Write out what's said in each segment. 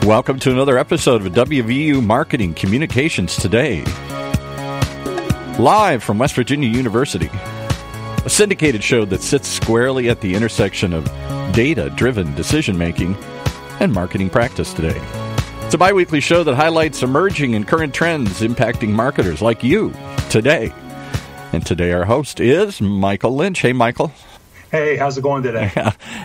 Welcome to another episode of WVU Marketing Communications Today. Live from West Virginia University, a syndicated show that sits squarely at the intersection of data-driven decision-making and marketing practice today. It's a bi-weekly show that highlights emerging and current trends impacting marketers like you today. And today our host is Michael Lynch. Hey, Michael. Hey, how's it going today?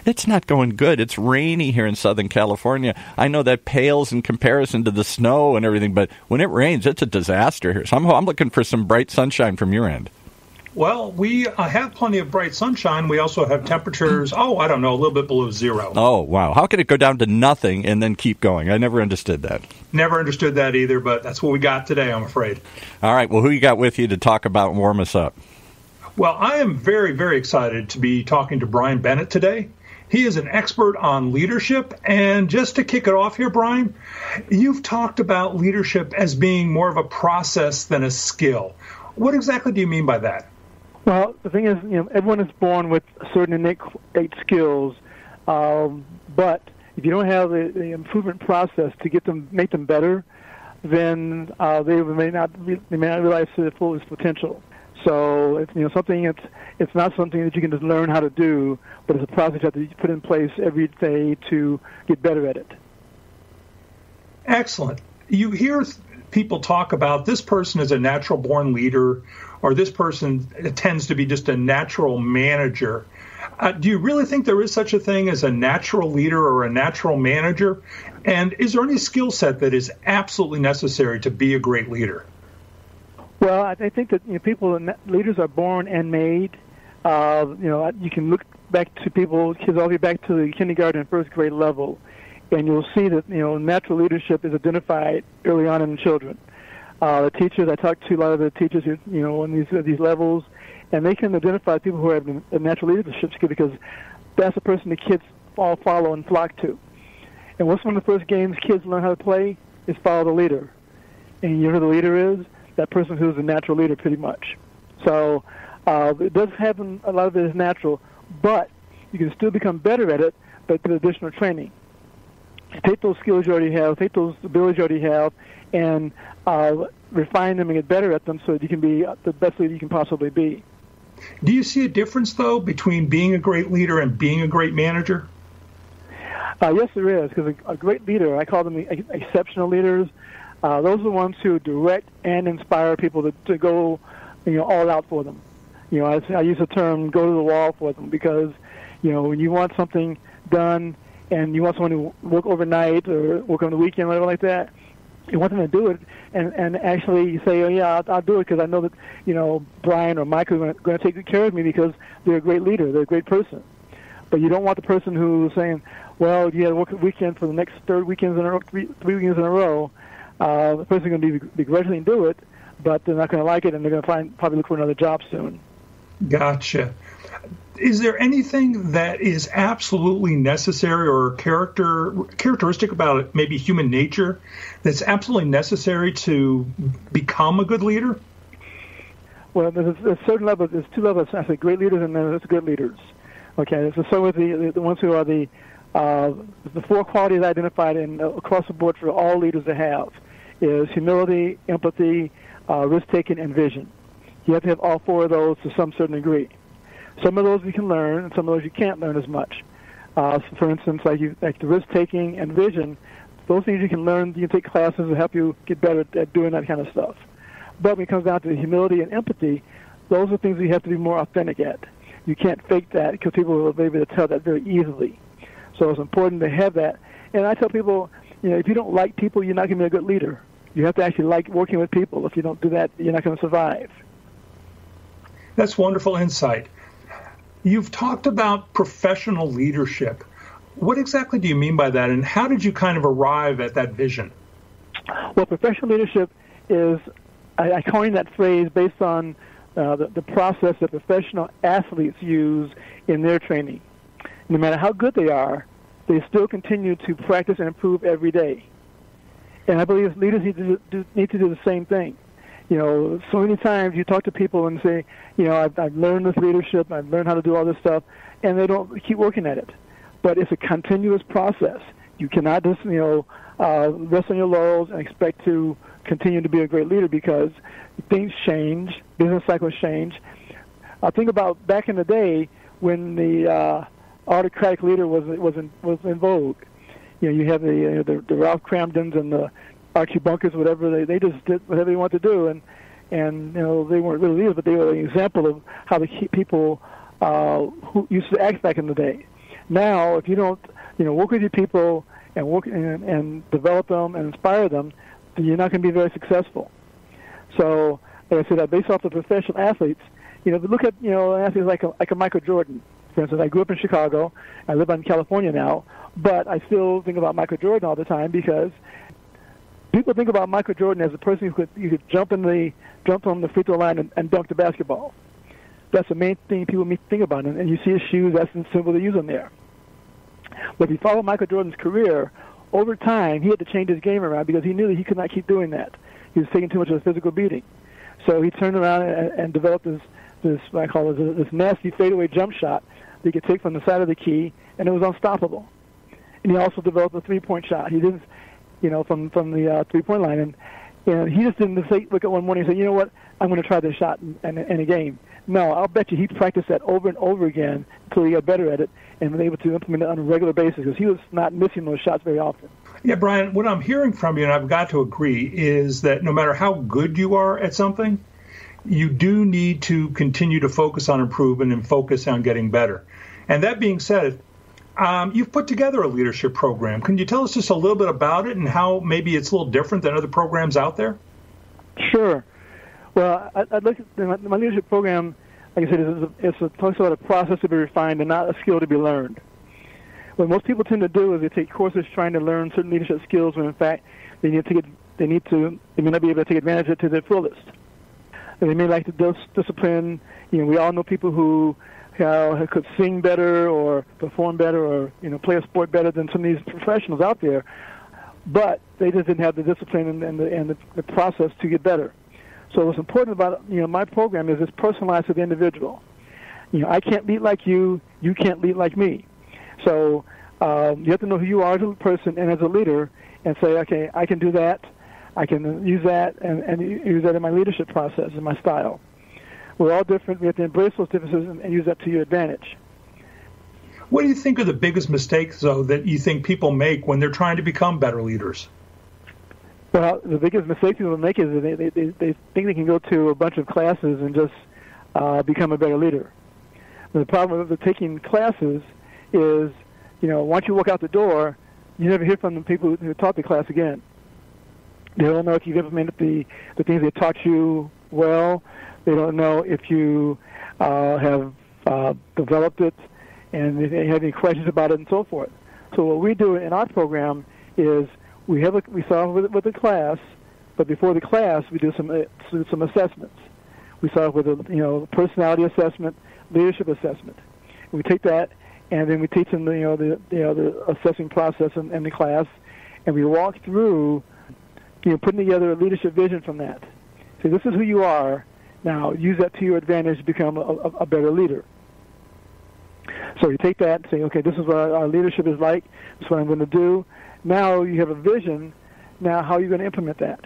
It's not going good. It's rainy here in Southern California. I know that pales in comparison to the snow and everything, but when it rains, it's a disaster here. So I'm looking for some bright sunshine from your end. Well, we have plenty of bright sunshine. We also have temperatures, a little bit below zero. Oh, wow. How can it go down to nothing and then keep going? I never understood that. Never understood that either, but that's what we got today, I'm afraid. All right. Well, who you got with you to talk about and warm us up? Well, I am very, very excited to be talking to Brian Bennett today. He is an expert on leadership. And just to kick it off here, Brian, you've talked about leadership as being more of a process than a skill. What exactly do you mean by that? Well, the thing is, everyone is born with certain innate skills, but if you don't have the improvement process to make them better, then they may not realize their fullest potential. So it's it's not something that you can just learn how to do, but it's a process you have to put in place every day to get better at it. Excellent. You hear people talk about this person is a natural-born leader, or this person tends to be just a natural manager. Do you really think there is such a thing as a natural leader or a natural manager? And is there any skill set that is absolutely necessary to be a great leader? Well, I think that leaders are born and made. You can look back to kids all the way back to the kindergarten and first grade level, and you'll see that natural leadership is identified early on in children. The teachers, I talk to a lot of the teachers, on these levels, and they can identify people who have a natural leadership skill because that's the person the kids all follow and flock to. And what's one of the first games kids learn how to play is follow the leader. And you know who the leader is? That person who's a natural leader, pretty much. So it does happen. A lot of it is natural, but you can still become better at it, but with additional training. You take those skills you already have, take those abilities you already have, and refine them and get better at them so that you can be the best leader you can possibly be. Do you see a difference, though, between being a great leader and being a great manager? Yes, there is, because a great leader, I call them exceptional leaders. Those are the ones who direct and inspire people to go, all out for them. I use the term "go to the wall" for them because, when you want something done and you want someone to work overnight or work on the weekend, whatever like that, you want them to do it and actually say, "Oh yeah, I'll do it because I know that Brian or Michael are going to take good care of me because they're a great leader, they're a great person." But you don't want the person who's saying, "Well, you had to work a weekend for the next three weekends in a row." The person's going to begrudgingly do it, but they're not going to like it, and they're going to probably look for another job soon. Gotcha. Is there anything that is absolutely necessary or characteristic about it, maybe human nature, that's absolutely necessary to become a good leader? Well, there's a certain level. There's two levels. I say great leaders, and then there's good leaders. Okay, so with the ones who are the four qualities identified across the board for all leaders to have is humility, empathy, risk-taking, and vision. You have to have all four of those to some certain degree. Some of those you can learn, and some of those you can't learn as much. For instance, like the risk-taking and vision, those things you can learn. You can take classes to help you get better at doing that kind of stuff. But when it comes down to humility and empathy, those are things you have to be more authentic at. You can't fake that because people will be able to tell that very easily. So it's important to have that. And I tell people, if you don't like people, you're not going to be a good leader. You have to actually like working with people. If you don't do that, you're not going to survive. That's wonderful insight. You've talked about professional leadership. What exactly do you mean by that, and how did you kind of arrive at that vision? Well, professional leadership is, I coined that phrase based on the process that professional athletes use in their training. No matter how good they are, they still continue to practice and improve every day. And I believe leaders need to do the same thing. So many times you talk to people and say, I've learned this leadership, I've learned how to do all this stuff, and they don't keep working at it. But it's a continuous process. You cannot just, rest on your laurels and expect to continue to be a great leader, because things change, business cycles change. Think about back in the day when the autocratic leader was in vogue. You have the Ralph Cramdens and the Archie Bunkers, whatever. They just did whatever they wanted to do, and they weren't really leaders, but they were an example of how the people who used to act back in the day. Now, if you don't, work with your people and work and develop them and inspire them, then you're not going to be very successful. So, like I said, based off the professional athletes, look at athletes like a Michael Jordan. For instance, I grew up in Chicago. I live in California now, but I still think about Michael Jordan all the time, because people think about Michael Jordan as a person who could jump on the free throw line and dunk the basketball. That's the main thing people think about, and you see his shoes. That's the symbol they use on there. But if you follow Michael Jordan's career, over time he had to change his game around, because he knew that he could not keep doing that. He was taking too much of a physical beating. So he turned around and developed this what I call it, this nasty fadeaway jump shot that he could take from the side of the key, and it was unstoppable. And he also developed a three-point shot. He didn't, from the three-point line, and he just didn't look at one morning and say, you know what, I'm going to try this shot in a game. No, I'll bet you he practiced that over and over again until he got better at it and was able to implement it on a regular basis, because he was not missing those shots very often. Yeah, Brian, what I'm hearing from you, and I've got to agree, is that no matter how good you are at something, you do need to continue to focus on improvement and focus on getting better. And that being said, you've put together a leadership program. Can you tell us just a little bit about it and how maybe it's a little different than other programs out there? Sure. Well, I'd like my leadership program, like I said, it talks about a process to be refined and not a skill to be learned. What most people tend to do is they take courses trying to learn certain leadership skills when, in fact, they may not be able to take advantage of it to their fullest. And they may like to discipline. We all know people who could sing better or perform better or play a sport better than some of these professionals out there, but they just didn't have the discipline and the process to get better. So what's important about my program is it's personalized to the individual. I can't lead like you. You can't lead like me. So you have to know who you are as a person and as a leader, and say, okay, I can do that. I can use that and use that in my leadership process and my style. We're all different. We have to embrace those differences and use that to your advantage. What do you think are the biggest mistakes, though, that you think people make when they're trying to become better leaders? Well, the biggest mistake people make is that they think they can go to a bunch of classes and just become a better leader. And the problem with taking classes is, once you walk out the door, you never hear from the people who taught the class again. They don't know if you've implemented the things they taught you well. They don't know if you have developed it, and if they have any questions about it and so forth. So what we do in our program is we start with the class, but before the class we do some assessments. We start with a personality assessment, leadership assessment. We take that, and then we teach them the assessing process in the class, and we walk through putting together a leadership vision from that. So this is who you are. Now use that to your advantage to become a better leader. So you take that and say, okay, this is what our leadership is like. This is what I'm going to do. Now you have a vision. Now how are you going to implement that?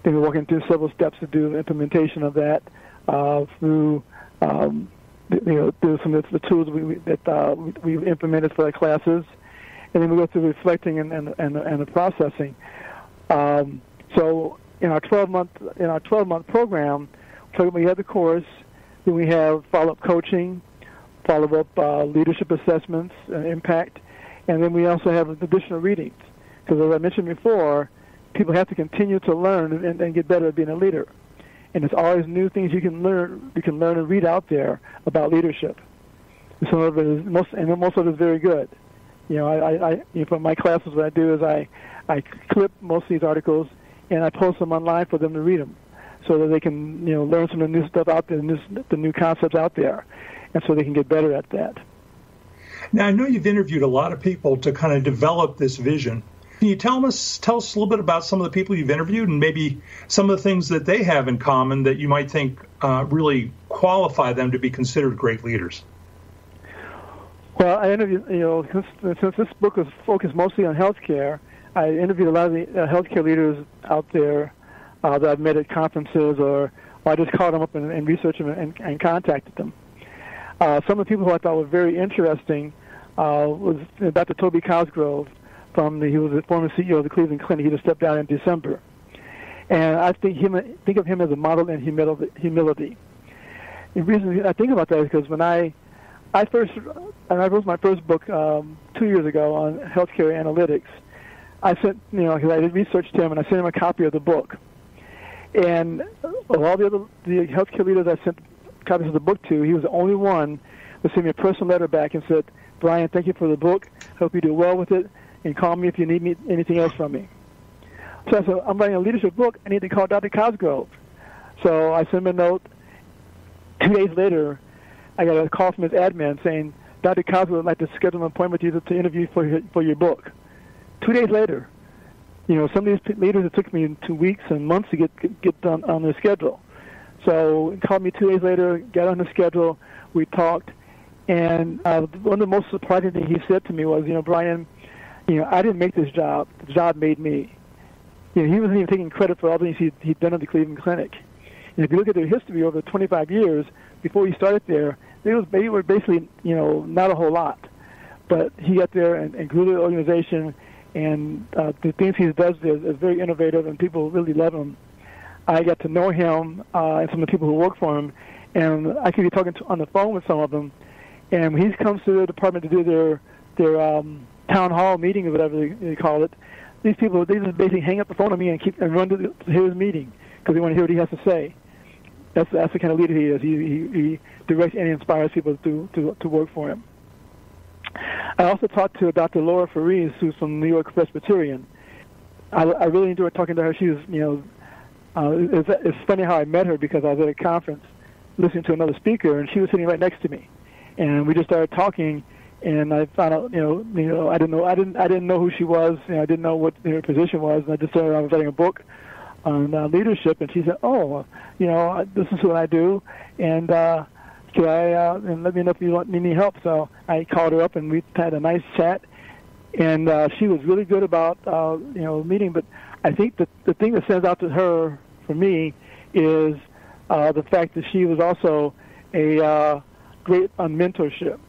Then we're working through several steps to do the implementation of that through some of the tools that we've implemented for our classes, and then we go through reflecting and the processing. So in our 12-month program, we have the course, then we have follow-up coaching, follow-up leadership assessments, impact, and then we also have additional readings. Because as I mentioned before, people have to continue to learn and get better at being a leader. And there's always new things you can learn and read out there about leadership. Some of it is most of it is very good. For my classes, what I do is I clip most of these articles and I post them online for them to read them, so that they can learn some of the new stuff out there, the new concepts out there, and so they can get better at that. Now, I know you've interviewed a lot of people to kind of develop this vision. Can you tell us a little bit about some of the people you've interviewed and maybe some of the things that they have in common that you might think really qualify them to be considered great leaders? Well, I interviewed, since this book was focused mostly on healthcare, I interviewed a lot of the healthcare leaders out there that I've met at conferences, or I just called them up and researched them and contacted them. Some of the people who I thought were very interesting was Dr. Toby Cosgrove. He was the former CEO of the Cleveland Clinic. He just stepped down in December. And I think of him as a model in humility. The reason I think about that is because when I wrote my first book 2 years ago on healthcare analytics, I sent, because I did research to him, and I sent him a copy of the book. And of all the healthcare leaders I sent copies of the book to, he was the only one that sent me a personal letter back and said, "Brian, thank you for the book. Hope you do well with it, and call me if you need anything else from me." So I said, "I'm writing a leadership book. I need to call Dr. Cosgrove." So I sent him a note. 2 days later, I got a call from his admin saying, "Dr. Cosgrove would like to schedule an appointment with you to interview for your book." 2 days later, some of these leaders, it took me 2 weeks and months to get done on their schedule. So he called me 2 days later, got on the schedule, we talked, and one of the most surprising things he said to me was, "Brian, I didn't make this job. The job made me." He wasn't even taking credit for all the things he'd done at the Cleveland Clinic. And if you look at their history over 25 years, before he started there, they were basically, not a whole lot. But he got there and grew the organization, and the things he does there is very innovative, and people really love him. I got to know him and some of the people who work for him, and I could be talking on the phone with some of them. And when he comes to the department to do their town hall meeting or whatever they call it, these people, they just basically hang up the phone on me and run to hear his meeting because they want to hear what he has to say. That's the kind of leader he is. He directs and inspires people to work for him. I also talked to Dr. Laura Faries, who's from New York Presbyterian. I really enjoyed talking to her. She was, it's funny how I met her because I was at a conference listening to another speaker, and she was sitting right next to me, and we just started talking. And I found out, I didn't know who she was. I didn't know what her position was. And I just told her I was writing a book on leadership, and she said, "Oh, this is what I do, and can and let me know if you need any help." So I called her up, and we had a nice chat. And she was really good about meeting. But I think that the thing that stands out to her for me is the fact that she was also a great on mentorship.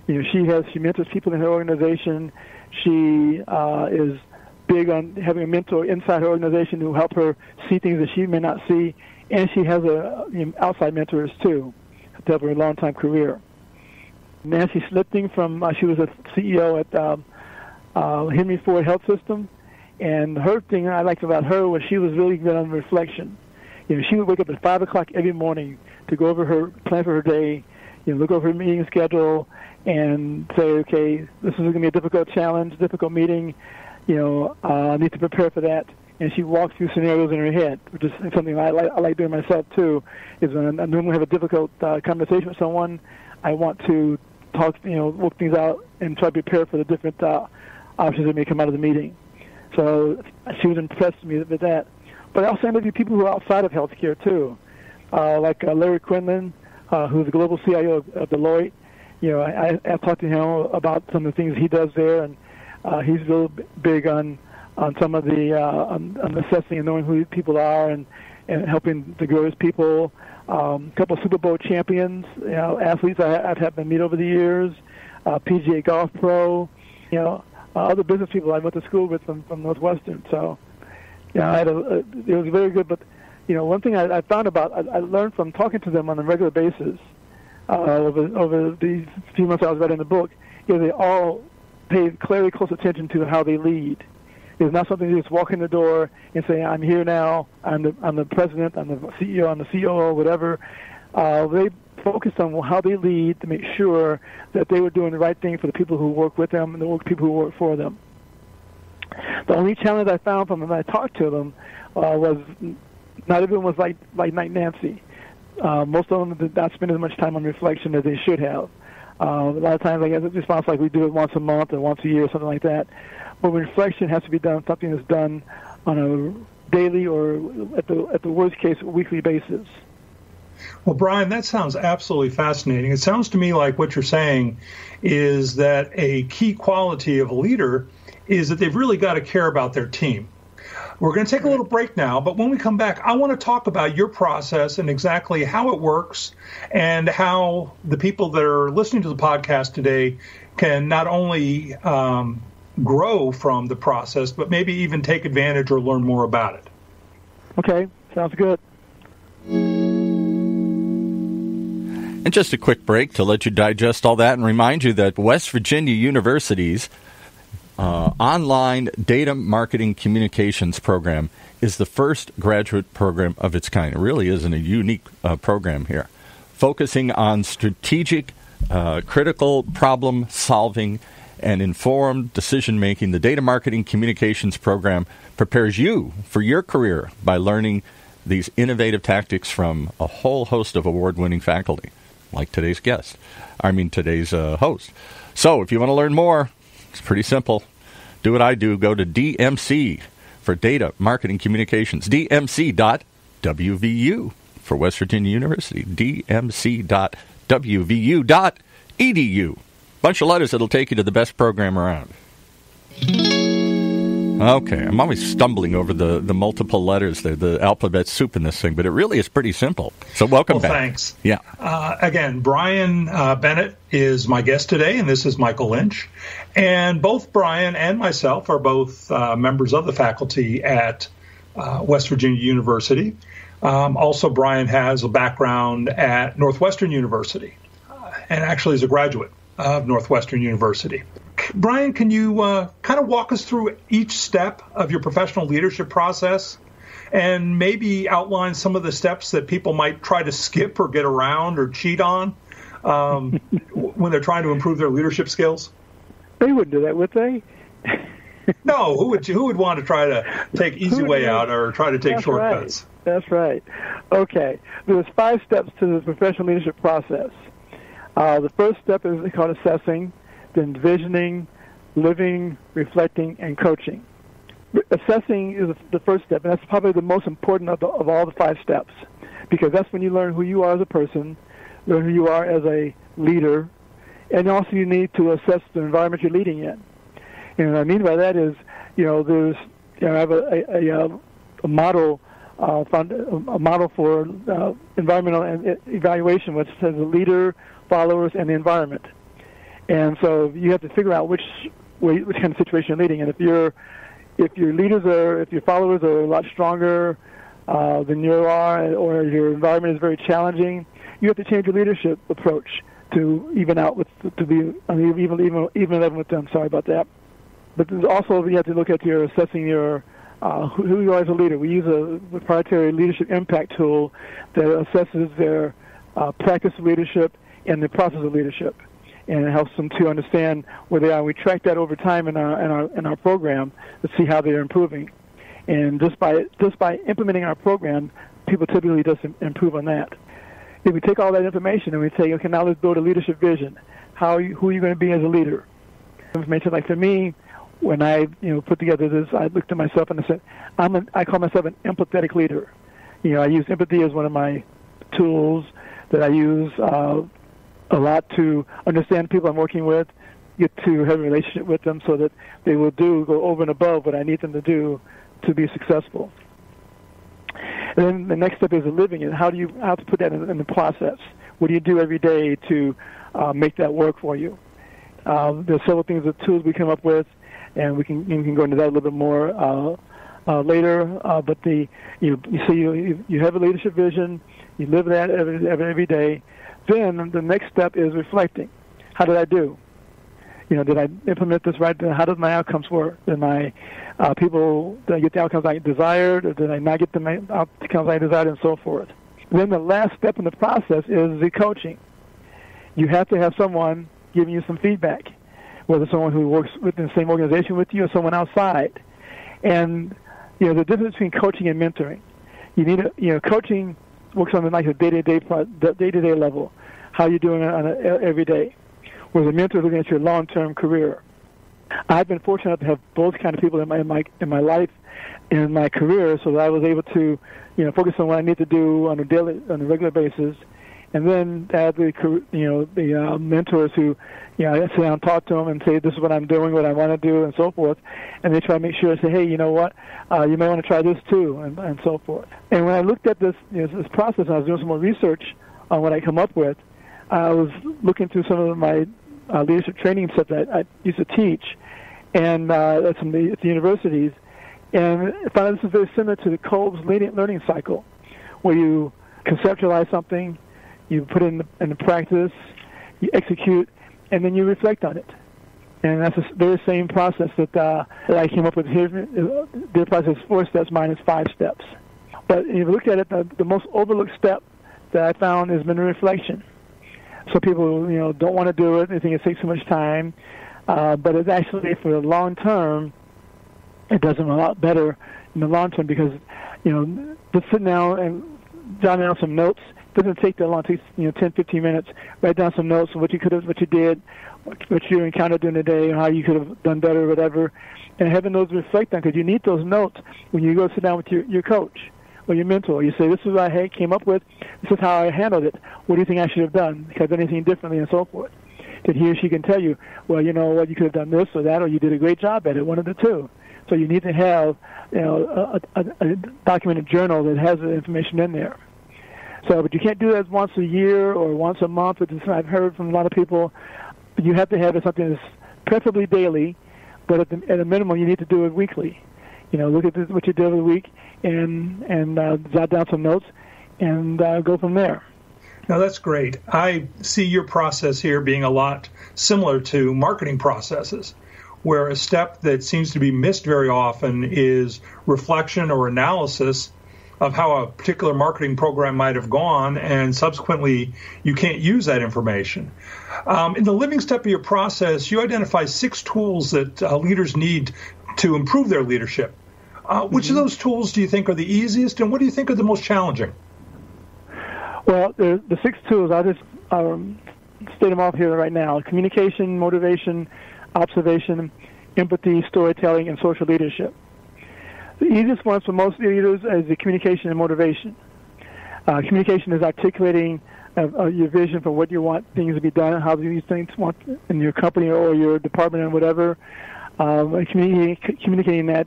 She mentors people in her organization. She is big on having a mentor inside her organization who help her see things that she may not see, and she has outside mentors too to help her long-time career. Nancy Slipting she was a CEO at Henry Ford Health System, and her thing I liked about her was she was really good on reflection. She would wake up at 5 o'clock every morning to go over her plan for her day, look over her meeting schedule, and say, okay, this is going to be a difficult challenge, difficult meeting. I need to prepare for that. And she walked through scenarios in her head, which is something I like doing myself too. Is when I normally have a difficult conversation with someone, I want to talk, work things out and try to prepare for the different options that may come out of the meeting. So she was impressed with me with that. But I also interviewed people who are outside of healthcare too, like Larry Quinlan, who's the global CIO of Deloitte. I talked to him about some of the things he does there, and he's real big on some of the on assessing and knowing who people are and helping to grow his people. A couple of Super Bowl champions, athletes I've had them meet over the years, PGA golf pro, other business people I went to school with from Northwestern. So, it was very good. But, one thing I found I learned from talking to them on a regular basis over the few months I was writing the book, is they all pay very close attention to how they lead. It's not something you just walk in the door and say, "I'm here now. I'm the president. I'm the CEO. I'm the COO. Whatever." They focused on how they lead to make sure that they were doing the right thing for the people who work with them and the people who work for them. The only challenge I found from them when I talked to them was not everyone was like Nancy. Most of them did not spend as much time on reflection as they should have. A lot of times I get a response like we do it once a month or once a year or something like that. But reflection has to be done, something that's done on a daily or at the worst case, weekly basis. Well, Brian, that sounds absolutely fascinating. It sounds to me like what you're saying is that a key quality of a leader is that they've really got to care about their team. We're going to take a little break now, but when we come back, I want to talk about your process and exactly how it works and how the people that are listening to the podcast today can not only grow from the process, but maybe even take advantage or learn more about it. Okay, sounds good. And just a quick break to let you digest all that and remind you that West Virginia University's online data marketing communications program is the first graduate program of its kind. It really is a unique program here, focusing on strategic, critical problem solving and informed decision making. The data marketing communications program prepares you for your career by learning these innovative tactics from a whole host of award-winning faculty, like today's host. So if you want to learn more, it's pretty simple. Do what I do. Go to DMC for Data Marketing Communications, dmc.wvu for West Virginia University, dmc.wvu.edu. Bunch of letters that'll take you to the best program around. Okay, I'm always stumbling over the multiple letters there, the alphabet soup in this thing, but it really is pretty simple. So welcome back. Thanks. Yeah. Again, Brian Bennett is my guest today, and this is Michael Lynch. And both Brian and myself are both members of the faculty at West Virginia University. Also, Brian has a background at Northwestern University, and actually is a graduate of Northwestern University. Brian, can you kind of walk us through each step of your professional leadership process and maybe outline some of the steps that people might try to skip or get around or cheat on when they're trying to improve their leadership skills? They wouldn't do that, would they? No, who would want to try to take easy way out or try to take shortcuts? Right. That's right. Okay. There's 5 steps to the professional leadership process. The first step is called assessing, then visioning, living, reflecting, and coaching. Assessing is the first step, and that's probably the most important of all the 5 steps, because that's when you learn who you are as a person, learn who you are as a leader, and also you need to assess the environment you're leading in. And what I mean by that is, I have a model for environmental evaluation, which says the leader, followers, and the environment. And so you have to figure out which kind of situation you're leading. And if your followers are a lot stronger than you are, or your environment is very challenging, you have to change your leadership approach to even out even level with them. Sorry about that. But also you have to look at assessing your who you are as a leader. We use a proprietary leadership impact tool that assesses their practice of leadership and the process of leadership, and it helps them to understand where they are. We track that over time in our program to see how they're improving. And just by implementing our program, people typically just improve on that. If we take all that information and we say, okay, now let's build a leadership vision. Who are you going to be as a leader? Information like for me, when I put together this, I looked at myself and I said, I call myself an empathetic leader. I use empathy as one of my tools that I use a lot to understand people I'm working with, get to have a relationship with them so that they will go over and above what I need them to do to be successful. And then the next step is living it. How to put that in the process? What do you do every day to make that work for you? There's several things, the tools we come up with, and we can go into that a little bit more later. But you have a leadership vision, you live that every day. Then the next step is reflecting. How did I do? Did I implement this right? How did my outcomes work? Did I get the outcomes I desired, or did I not get the outcomes I desired, and so forth? Then the last step in the process is the coaching. You have to have someone giving you some feedback, whether someone who works within the same organization with you or someone outside. And the difference between coaching and mentoring. You need coaching works on like a day-to-day level. How you're doing it on every day. Whereas a mentor is looking at your long-term career. I've been fortunate to have both kind of people in my life, in my career, so that I was able to, focus on what I need to do on a regular basis, and then have the mentors who, I sit down and talk to them and say, this is what I'm doing, what I want to do, and so forth, and they try to make sure and say, hey, you know what, you may want to try this too, and so forth. And when I looked at this this process, and I was doing some more research on what I come up with, I was looking through some of my leadership training stuff that I used to teach, and at the universities, and I found this is very similar to the Kolb's learning cycle, where you conceptualize something, you put it in practice, you execute, and then you reflect on it. And that's the very same process that I came up with here. Their process is 4 steps, mine is 5 steps. But if you look at it, the most overlooked step that I found has been reflection. So people, don't want to do it. They think it takes too much time. But it's actually, for the long term, it does them a lot better in the long term because, just sitting down and jotting down some notes doesn't take that long. It takes, 10, 15 minutes. Write down some notes on what you did, what you encountered during the day, and how you could have done better or whatever. And having those reflect on, because you need those notes when you go sit down with your coach or your mentor. You say, this is what I came up with. This is how I handled it. What do you think I should have done? Have I done anything differently, and so forth. That he or she can tell you, well, you know what, you could have done this or that, or you did a great job at it, one of the two. So you need to have, a documented journal that has the information in there. So, but you can't do that once a year or once a month, which is, I've heard from a lot of people. But you have to have something that's preferably daily, but at a minimum, you need to do it weekly. Look at what you did over the week and jot down some notes and go from there. Now, that's great. I see your process here being a lot similar to marketing processes, where a step that seems to be missed very often is reflection or analysis of how a particular marketing program might have gone, and subsequently you can't use that information. In the living step of your process, you identify 6 tools that leaders need to improve their leadership. Which of those tools do you think are the easiest, and what do you think are the most challenging? Well, the 6 tools, I'll just state them off here right now: communication, motivation, observation, empathy, storytelling, and social leadership. The easiest ones for most leaders is the communication and motivation. Communication is articulating your vision for what you want things to be done, how these things want in your company or your department and whatever, communicating that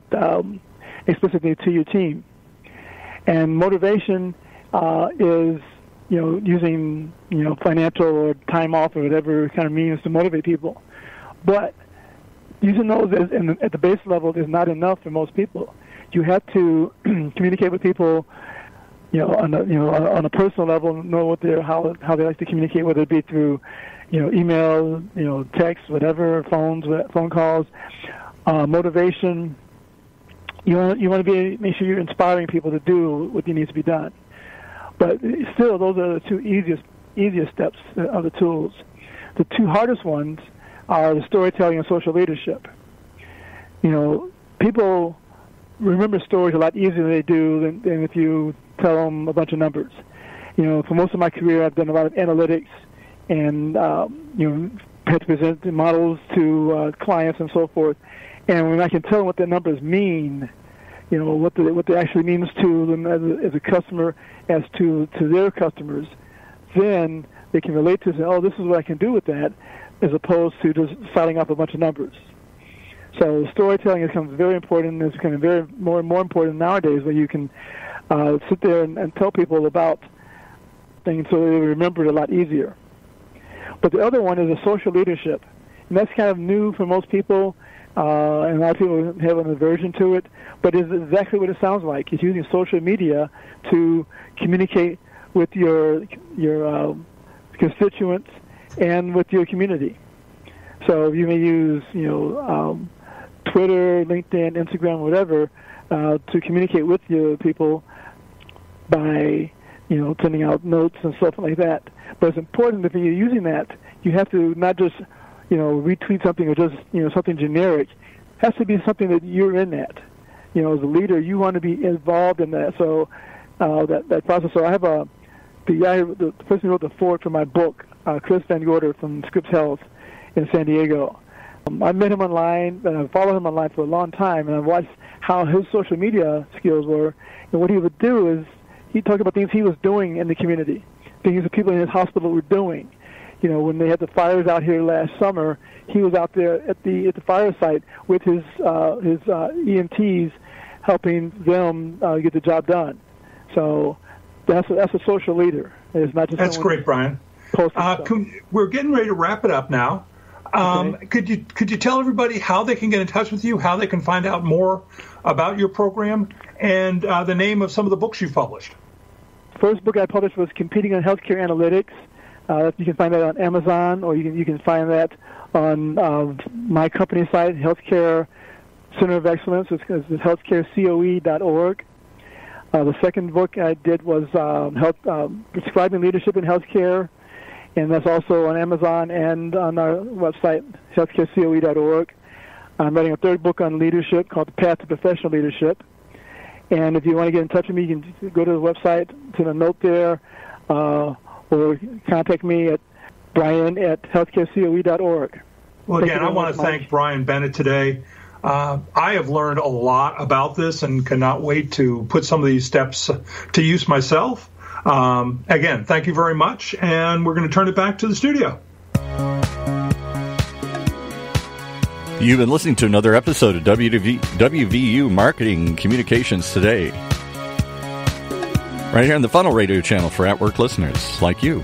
explicitly to your team. And motivation is using financial or time off or whatever kind of means to motivate people. But using those at the base level is not enough for most people. You have to communicate with people, on a personal level, know how they like to communicate, whether it be through, email, text, whatever, phone calls, motivation. You want to make sure you're inspiring people to do what needs to be done. But still, those are the 2 easiest steps of the tools. The 2 hardest ones are the storytelling and social leadership. People remember stories a lot easier than they do than if you tell them a bunch of numbers. For most of my career, I've done a lot of analytics and, had to present the models to clients and so forth. And when I can tell them what the numbers mean, what they actually means to them as a customer, as to their customers, then they can relate to say, oh, this is what I can do with that, as opposed to just filing off a bunch of numbers. So storytelling becomes very important. It's becoming more and more important nowadays, where you can sit there and tell people about things so they remember it a lot easier. But the other one is a social leadership. And that's kind of new for most people, and a lot of people have an aversion to it, but it's exactly what it sounds like. It's using social media to communicate with your constituents and with your community. So you may use, Twitter, LinkedIn, Instagram, whatever, to communicate with your people by, sending out notes and stuff like that. But it's important that when you're using that, you have to not just, retweet something or just, something generic. It has to be something that you're in that. As a leader, you want to be involved in that. So that process. So I have the person who wrote the foreword for my book, Chris Van Gorder from Scripps Health in San Diego. I met him online, and I followed him online for a long time, and I watched how his social media skills were. And what he would do is he'd talk about things he was doing in the community, things that people in his hospital were doing. You know, when they had the fires out here last summer, he was out there at the fire site with his EMTs, helping them get the job done. So that's a social leader. It's not just that's great, Brian. We're getting ready to wrap it up now. Okay. Could you tell everybody how they can get in touch with you, how they can find out more about your program, and the name of some of the books you've published? First book I published was Competing on Healthcare Analytics. You can find that on Amazon, or you can find that on my company site, Healthcare Center of Excellence. It's healthcarecoe.org. The second book I did was Prescribing Leadership in Healthcare, and that's also on Amazon and on our website, healthcarecoe.org. I'm writing a third book on leadership called The Path to Professional Leadership. And if you want to get in touch with me, you can go to the website, send a note there, or contact me at brian@healthcarecoe.org. Well, again, I want to thank Brian Bennett today. I have learned a lot about this and cannot wait to put some of these steps to use myself. Again, thank you very much, and we're going to turn it back to the studio. You've been listening to another episode of WVU Marketing Communications Today, right here on the Funnel Radio channel for at-work listeners like you.